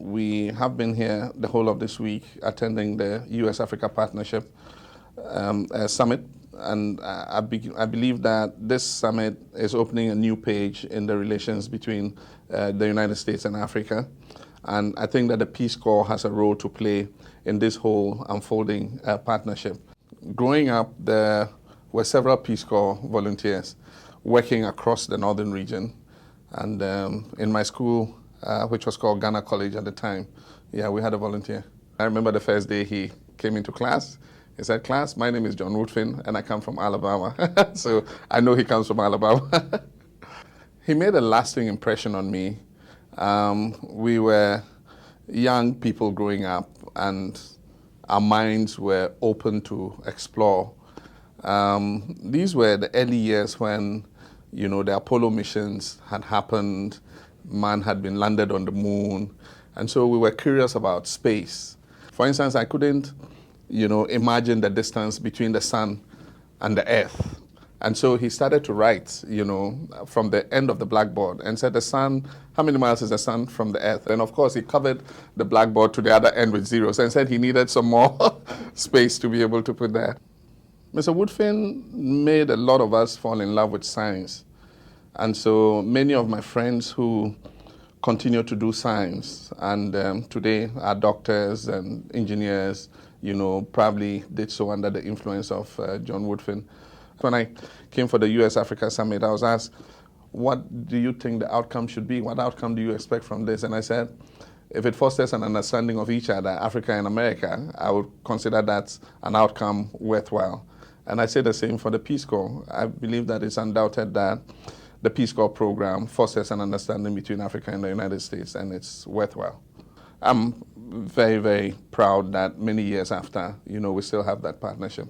We have been here the whole of this week attending the U.S.-Africa Partnership Summit, and I believe that this summit is opening a new page in the relations between the United States and Africa. And I think that the Peace Corps has a role to play in this whole unfolding partnership. Growing up, there were several Peace Corps volunteers working across the northern region. And in my school, which was called Ghana College at the time, we had a volunteer. I remember the first day he came into class. He said, "Class, my name is John Woodfin, and I come from Alabama." So I know he comes from Alabama. He made a lasting impression on me. We were young people growing up, and our minds were open to explore. These were the early years when, the Apollo missions had happened, man had been landed on the moon, and so we were curious about space. For instance, I couldn't, imagine the distance between the sun and the earth. And so he started to write, from the end of the blackboard and said, the sun, how many miles is the sun from the earth? And of course, he covered the blackboard to the other end with zeros and said he needed some more space to be able to put there. Mr. Woodfin made a lot of us fall in love with science. And so many of my friends who continue to do science and today are doctors and engineers, probably did so under the influence of John Woodfin. When I came for the U.S.-Africa Summit, I was asked, what do you think the outcome should be? What outcome do you expect from this? And I said, if it fosters an understanding of each other, Africa and America, I would consider that an outcome worthwhile. And I say the same for the Peace Corps. I believe that it's undoubted that the Peace Corps program fosters an understanding between Africa and the United States, and it's worthwhile. I'm very, very proud that many years after, we still have that partnership.